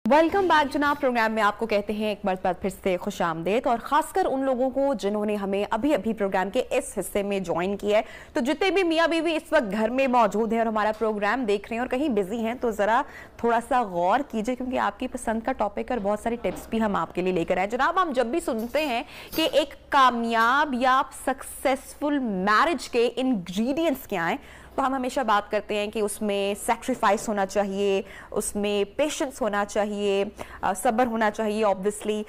Welcome back जनाब। Programme में आपको कहते हैं एक बार फिर से खुशामदीद, और खासकर उन लोगों को जिन्होंने हमें अभी अभी प्रोग्राम के इस हिस्से में ज्वाइन किया है। तो जितने भी मियाँ बीवी इस वक्त घर में मौजूद हैं और हमारा प्रोग्राम देख रहे हैं और कहीं बिजी हैं, तो जरा थोड़ा सा गौर कीजिए, क्योंकि आपकी पसंद का टॉपिक और बहुत सारी टिप्स भी हम आपके लिए लेकर आए। जनाब, हम जब भी सुनते हैं कि एक कामयाब या सक्सेसफुल मैरिज के इंग्रेडिएंट्स क्या हैं, तो हम हमेशा बात करते हैं कि उसमें सैक्रिफाइस होना चाहिए, उसमें पेशेंस होना चाहिए, सब्र होना चाहिए, ऑब्वियसली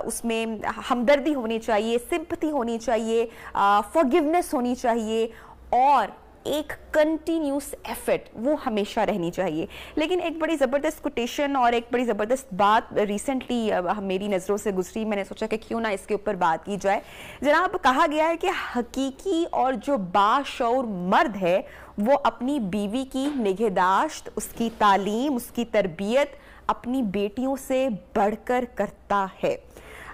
उसमें हमदर्दी होनी चाहिए, सिंपैथी होनी चाहिए, फॉरगिवनेस होनी चाहिए, और एक कंटिन्यूस एफर्ट वो हमेशा रहनी चाहिए। लेकिन एक बड़ी ज़बरदस्त कोटेशन और एक बड़ी ज़बरदस्त बात रिसेंटली मेरी नज़रों से गुजरी, मैंने सोचा कि क्यों ना इसके ऊपर बात की जाए। जनाब, कहा गया है कि हकीकी और जो बाशऊर मर्द है वो अपनी बीवी की निगहदाश्त, उसकी तालीम, उसकी तरबियत अपनी बेटियों से बढ़कर करता है।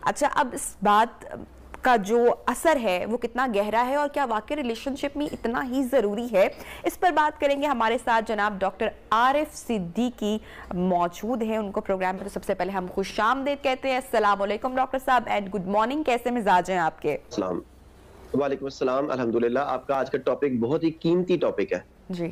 अच्छा, अब इस बात का जो असर है वो कितना गहरा है और क्या वाकई रिलेशनशिप में इतना ही ज़रूरी है, इस पर बात करेंगे। हमारे साथ जनाब डॉक्टर आरिफ सिद्दीकी मौजूद हैं। उनको प्रोग्राम में तो सबसे पहले हम खुशामदीद कहते हैं। अस्सलाम वालेकुम डॉक्टर साहब एंड गुड मॉर्निंग। कैसे मिजाज हैं आपके? वालेकुम अस्सलाम, अल्हम्दुलिल्लाह। आपका आज का टॉपिक बहुत ही कीमती टॉपिक है जी।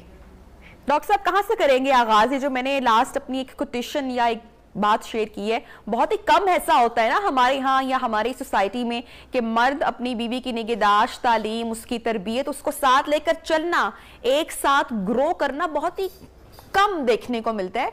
डॉक्टर साहब, कहाँ से करेंगे आगाज? ये जो मैंने लास्ट अपनी एक कोटेशन या एक बात शेयर की है, बहुत ही कम ऐसा होता है ना हमारे यहाँ या हमारी सोसाइटी में कि मर्द अपनी बीवी की निगहदाश्त, तालीम, उसकी तरबियत, उसको साथ लेकर चलना, एक साथ ग्रो करना बहुत ही कम देखने को मिलता है।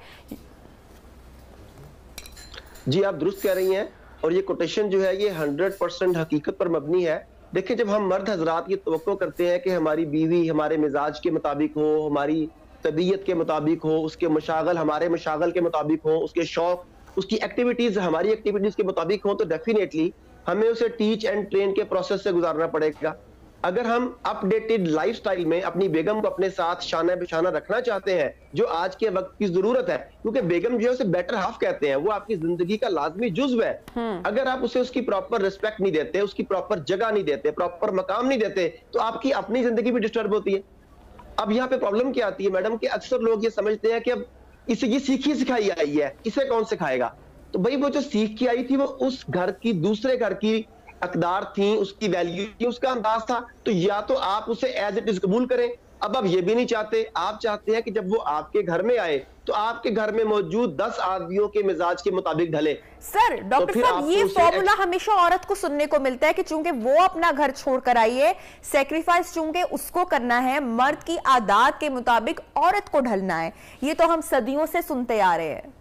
जी, आप दुरुस्त कह रही हैं, और ये कोटेशन जो है ये 100% हकीकत पर मबनी है। देखिए, जब हम मर्द हजरात ये तवक्को करते हैं कि हमारी बीवी हमारे मिजाज के मुताबिक हो, हमारी तबीयत के मुताबिक हो, उसके मशागल हमारे मशागल के मुताबिक हो, उसके शौक, उसकी एक्टिविटीज हमारी एक्टिविटीज के मुताबिक हो, तो डेफिनेटली हमें उसे टीच एंड ट्रेन के प्रोसेस से गुजारना पड़ेगा। अगर हम अपडेटेड लाइफस्टाइल में अपनी बेगम को अपने साथ शाना बिशाना रखना चाहते हैं, जो आज के वक्त की जरूरत है, क्योंकि बेगम जो है उसे बेटर हाफ कहते हैं, वो आपकी जिंदगी का लाजमी जुज्व है। अगर आप उसे उसकी प्रॉपर रिस्पेक्ट नहीं देते, उसकी प्रॉपर जगह नहीं देते, प्रॉपर मकाम नहीं देते, तो आपकी अपनी जिंदगी भी डिस्टर्ब होती है। अब यहाँ पे प्रॉब्लम क्या आती है मैडम, कि अक्सर लोग ये समझते हैं कि अब इसे ये सीखी सिखाई आई है, इसे कौन सिखाएगा। तो भाई, वो जो सीख के आई थी वो उस घर की, दूसरे घर की अकदार थी, उसकी वैल्यू थी, उसका अंदाज था। तो या तो आप उसे एज इट इज कबूल करें। अब आप ये भी नहीं चाहते, आप चाहते हैं कि जब वो आपके घर में आए तो आपके घर में मौजूद 10 आदमियों के मिजाज के मुताबिक ढले। सर डॉक्टर साहब, ये फॉर्मूला हमेशा औरत को सुनने को मिलता है कि चूंकि वो अपना घर छोड़कर आई है, सैक्रिफाइस चूंकि उसको करना है, मर्द की आदत के मुताबिक औरत को ढलना है। ये तो हम सदियों से सुनते आ रहे हैं।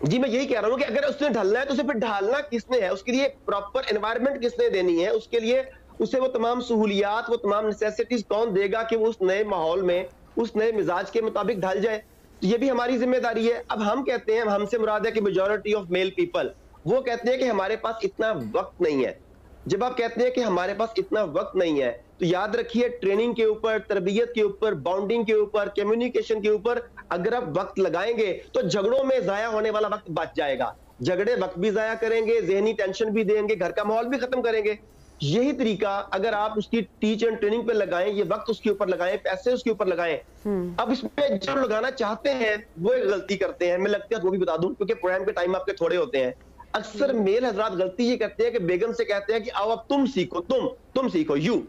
जी, मैं यही कह रहा हूं कि अगर उसने ढलना है तो उसे फिर ढालना किसने है, उसके लिए प्रॉपर एनवायरनमेंट किसने देनी है, उसके लिए उसे वो तमाम सहूलियात, वो तमाम नेसेसिटीज कौन देगा कि वो उस नए माहौल में, उस नए मिजाज के मुताबिक ढल जाए। तो ये भी हमारी जिम्मेदारी है। अब हम कहते हैं, हमसे मुराद है कि मेजॉरिटी ऑफ मेल पीपल वो कहते हैं कि हमारे पास इतना वक्त नहीं है। जब आप कहते हैं कि हमारे पास इतना वक्त नहीं है, तो याद रखिए, ट्रेनिंग के ऊपर, तरबियत के ऊपर, बॉन्डिंग के ऊपर, कम्युनिकेशन के ऊपर अगर आप वक्त लगाएंगे तो झगड़ों में जाया होने वाला वक्त बच जाएगा। झगड़े वक्त भी जाया करेंगे, जहनी टेंशन भी देंगे, घर का माहौल भी खत्म करेंगे। यही तरीका अगर आप उसकी टीच एंड ट्रेनिंग पे लगाएं, ये वक्त उसके ऊपर लगाएं, पैसे उसके ऊपर लगाएं। अब इसमें जो लगाना चाहते हैं वो एक गलती करते हैं, मैं लगता है वो भी बता दूं, क्योंकि प्रोग्राम के टाइम आपके थोड़े होते हैं। अक्सर मेल हजरात गलती ये करते हैं कि बेगम से कहते हैं कि आओ अब तुम सीखो, तुम सीखो यू।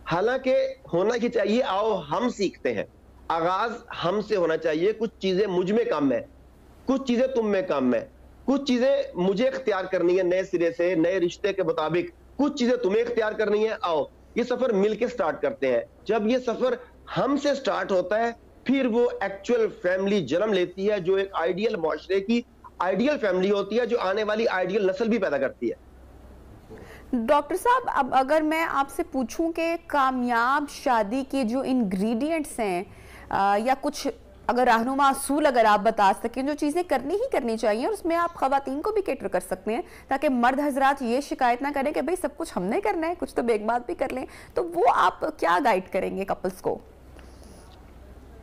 हालांकि होना ही चाहिए आओ हम सीखते हैं। आगाज हमसे होना चाहिए। कुछ चीजें मुझ में कम है, कुछ चीजें तुम में कम है, कुछ चीजें मुझे इख्तियार करनी है नए सिरे से, नए रिश्ते के मुताबिक, कुछ चीजें तुम्हें इख्तियार करनी है। आओ ये सफर मिलके स्टार्ट करते हैं। जब ये सफर हमसे स्टार्ट होता है, फिर वो एक्चुअल फैमिली जन्म लेती है, जो एक आइडियल मुआशरे की आइडियल फैमिली होती है, जो आने वाली आइडियल नस्ल भी पैदा करती है। डॉक्टर साहब, अब अगर मैं आपसे पूछूं कि कामयाब शादी के जो इंग्रेडिएंट्स हैं, या कुछ अगर रहनुमा असूल अगर आप बता सकें जो चीज़ें करनी ही करनी चाहिए, और उसमें आप खवातीन को भी केटर कर सकते हैं, ताकि मर्द हजरात ये शिकायत ना करें कि भाई सब कुछ हमने करना है, कुछ तो बेगबात भी कर लें, तो वो आप क्या गाइड करेंगे कपल्स को?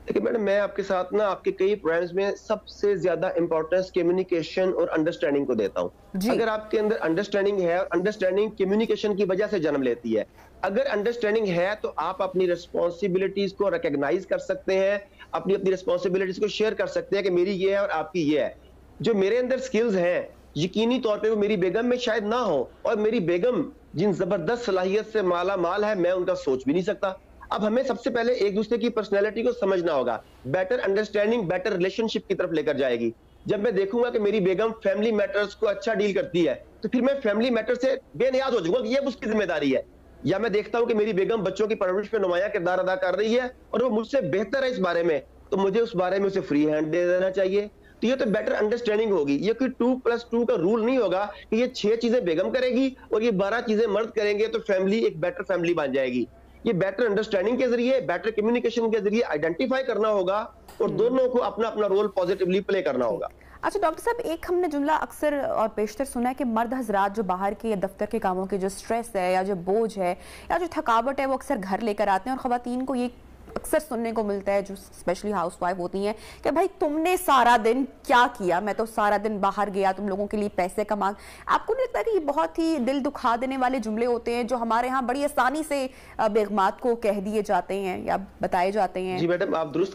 देखिए मैडम, मैं आपके साथ ना आपके कई प्रोग्राम्स में सबसे ज्यादा इंपॉर्टेंस कम्युनिकेशन और अंडरस्टैंडिंग को देता हूं। अगर आपके अंदर अंडरस्टैंडिंग है, और अंडरस्टैंडिंग कम्युनिकेशन की वजह से जन्म लेती है, अगर अंडरस्टैंडिंग है तो आप अपनी रिस्पॉन्सिबिलिटीज को रिकॉग्नाइज कर सकते हैं, अपनी अपनी रिस्पॉन्सिबिलिटीज को शेयर कर सकते हैं कि मेरी ये है और आपकी ये है। जो मेरे अंदर स्किल्स हैं यकीनी तौर पे वो मेरी बेगम में शायद ना हो, और मेरी बेगम जिन जबरदस्त सलाहियत से माला माल है, मैं उनका सोच भी नहीं सकता। अब हमें सबसे पहले एक दूसरे की पर्सनैलिटी को समझना होगा। बेटर अंडरस्टैंडिंग बेटर रिलेशनशिप की तरफ लेकर जाएगी। जब मैं देखूंगा कि मेरी बेगम फैमिली मैटर्स को अच्छा डील करती है, तो फिर मैं फैमिली मैटर से बेनियाज हो जाऊंगा कि ये उसकी जिम्मेदारी है। या मैं देखता हूं कि मेरी बेगम बच्चों की परवरिश में नुमाया किरदार अदा कर रही है और वो मुझसे बेहतर है इस बारे में, तो मुझे उस बारे में उसे फ्री हैंड दे देना चाहिए। तो ये तो बेटर अंडरस्टैंडिंग होगी। ये कोई 2+2 का रूल नहीं होगा कि ये 6 चीजें बेगम करेगी और ये 12 चीजें मर्द करेंगे तो फैमिली एक बेटर फैमिली बन जाएगी। ये बेटर अंडरस्टैंडिंग के जरिए, बेटर कम्युनिकेशन के जरिए आइडेंटिफाई करना होगा और दोनों को अपना अपना रोल पॉजिटिवली प्ले करना होगा। अच्छा डॉक्टर साहब, एक हमने जुमला अक्सर और पेशतर सुना है कि मर्द हजरात जो बाहर के या दफ्तर के कामों के जो स्ट्रेस है या जो बोझ है या जो थकावट है वो अक्सर घर लेकर आते हैं, और ख़वातीन को ये अक्सर सुनने को मिलता है जो स्पेशली हाउसवाइफ होती हैं कि भाई तुमने सारा दिन क्या किया, मैं तो सारा दिन बाहर गया तुम लोगों के लिए पैसे कमा। आपको नहीं लगता कि ये बहुत ही दिल दुखा देने वाले जुमले होते हैं जो हमारे यहाँ बड़ी आसानी से बेगमात को कह दिए जाते हैं या बताए जाते हैं? जी मैडम, आप दुरुस्त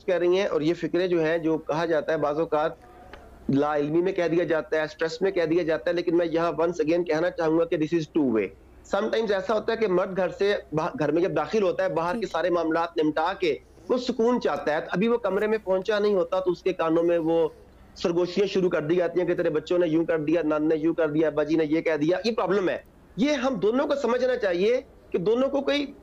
कह रही हैं। और ये फिक्रे जो है, जो कहा जाता है बाज़ औक़ात ला इल्मी में कह दिया जाता है, स्ट्रेस में कह दिया जाता है, लेकिन मैं यहाँ वंस अगेन कहना चाहूंगा कि this is two way. Sometimes ऐसा होता है कि मर्द घर में जब दाखिल होता है, बाहर के सारे मामलात निपटा के वो सुकून चाहता है। अभी वो कमरे में पहुंचा नहीं होता तो उसके कानों में वो सरगोशियां शुरू कर दी जाती हैं कि तेरे बच्चों ने यूं कर दिया, नान ने यूं कर दिया, बाजी ने ये कह दिया। ये प्रॉब्लम है। ये हम दोनों को समझना चाहिए कि दोनों को कोई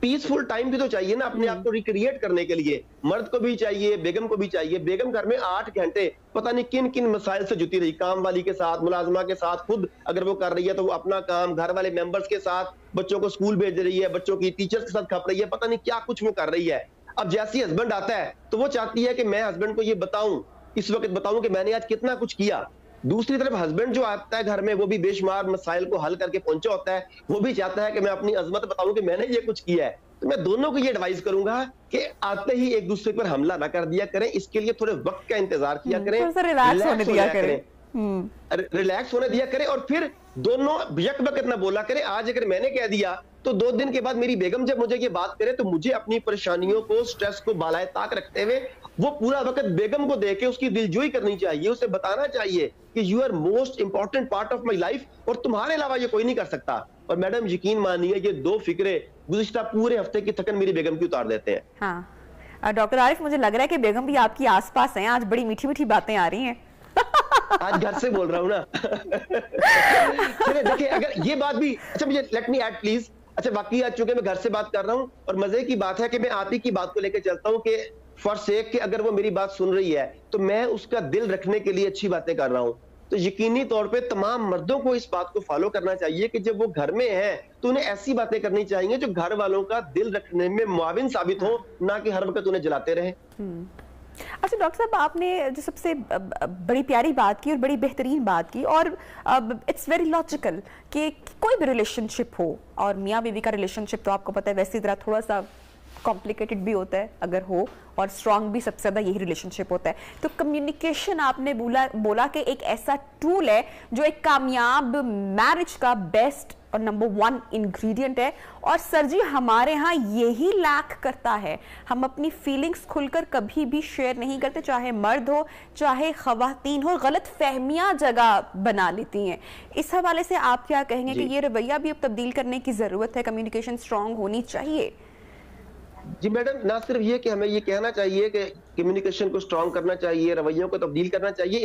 पीसफुल टाइम भी तो चाहिए ना अपने आप को रिक्रिएट करने के लिए। मर्द को भी चाहिए, बेगम को भी चाहिए। बेगम घर में 8 घंटे पता नहीं किन किन मसाइल से जुटी रही, काम वाली के साथ, मुलाजमा के साथ, खुद अगर वो कर रही है तो वो अपना काम, घर वाले मेंबर्स के साथ, बच्चों को स्कूल भेज रही है, बच्चों की टीचर्स के साथ खप रही है, पता नहीं क्या कुछ वो कर रही है। अब जैसी हस्बैंड आता है तो वो चाहती है कि मैं हस्बैंड को ये बताऊं, इस वक्त बताऊं कि मैंने आज कितना कुछ किया। दूसरी तरफ हस्बैंड जो आता है घर में, वो भी बेशुमार मसाइल को हल करके पहुंचा होता है, वो भी चाहता है कि मैं अपनी अजमत बताऊं कि मैंने ये कुछ किया है। तो मैं दोनों को ये एडवाइस करूंगा कि आते ही एक दूसरे पर हमला ना कर दिया करें, इसके लिए थोड़े वक्त का इंतजार किया करें, रिलैक्स होने दिया करें, रिलैक्स होने दिया करें, और फिर दोनों यक वक्त ना बोला करें। आज अगर मैंने कह दिया तो 2 दिन के बाद मेरी बेगम जब मुझे ये बात करे तो मुझे अपनी परेशानियों को, स्ट्रेस को बालाए ताक रखते हुए वो पूरा वक्त बेगम को देके उसकी दिलजोई करनी चाहिए, उसे बताना चाहिए कि you are most important part of my life और तुम्हारे अलावा ये कोई नहीं कर सकता। और मैडम यकीन मानिए ये 2 फिक्रे गुज़िश्ता पूरे हफ्ते की थकन मेरी बेगम की उतार देते हैं। हाँ डॉक्टर आरिफ, मुझे लग रहा है कि बेगम भी आपकी आसपास हैं, आज बड़ी मीठी मीठी बातें आ रही हैं। आज घर से बोल रहा हूँ ना। चलिए देखिए, अगर ये बात भी अच्छा, मुझे लेट मी ऐड प्लीज। अच्छा वाकई आज चूंकि मैं घर से बात कर रहा हूँ और मजे की बात है कि मैं आप ही की बात को लेकर चलता हूँ कि फॉर सेक कि अगर वो मेरी बात सुन रही है तो मैं उसका दिल रखने के लिए अच्छी बातें कर रहा हूँ। तो यकीनी तौर पे तमाम मर्दों को इस बात को फॉलो करना चाहिए कि जब वो घर में हैं तो उन्हें ऐसी बातें करनी चाहिए जो घर वालों का दिल रखने में मुआविन साबित हो, ना कि हर वक्त उन्हें जलाते रहे। अच्छा डॉक्टर साहब, आपने जो सबसे बड़ी प्यारी बात की और बड़ी बेहतरीन बात की, और इट्स वेरी लॉजिकल कि कोई भी रिलेशनशिप हो, और मियाँ बीवी का रिलेशनशिप तो आपको पता है वैसी तरह थोड़ा सा कॉम्प्लिकेटेड भी होता है अगर हो, और स्ट्रॉन्ग भी सबसे ज़्यादा यही रिलेशनशिप होता है। तो कम्युनिकेशन आपने बोला कि एक ऐसा टूल है जो एक कामयाब मैरिज का बेस्ट और नंबर 1 इंग्रेडिएंट है। और सर जी हमारे यहाँ यही लैक करता है, हम अपनी फीलिंग्स खुलकर कभी भी शेयर नहीं करते, चाहे मर्द हो चाहे खवातीन हो, गलत फहमियां जगह बना लेती हैं। इस हवाले से आप क्या कहेंगे कि ये रवैया भी अब तब्दील करने की जरूरत है, कम्युनिकेशन स्ट्रांग होनी चाहिए? जी मैडम, ना सिर्फ ये कि हमें ये कहना चाहिए कि कम्युनिकेशन को स्ट्रांग करना चाहिए, रवैयों को तब्दील करना चाहिए,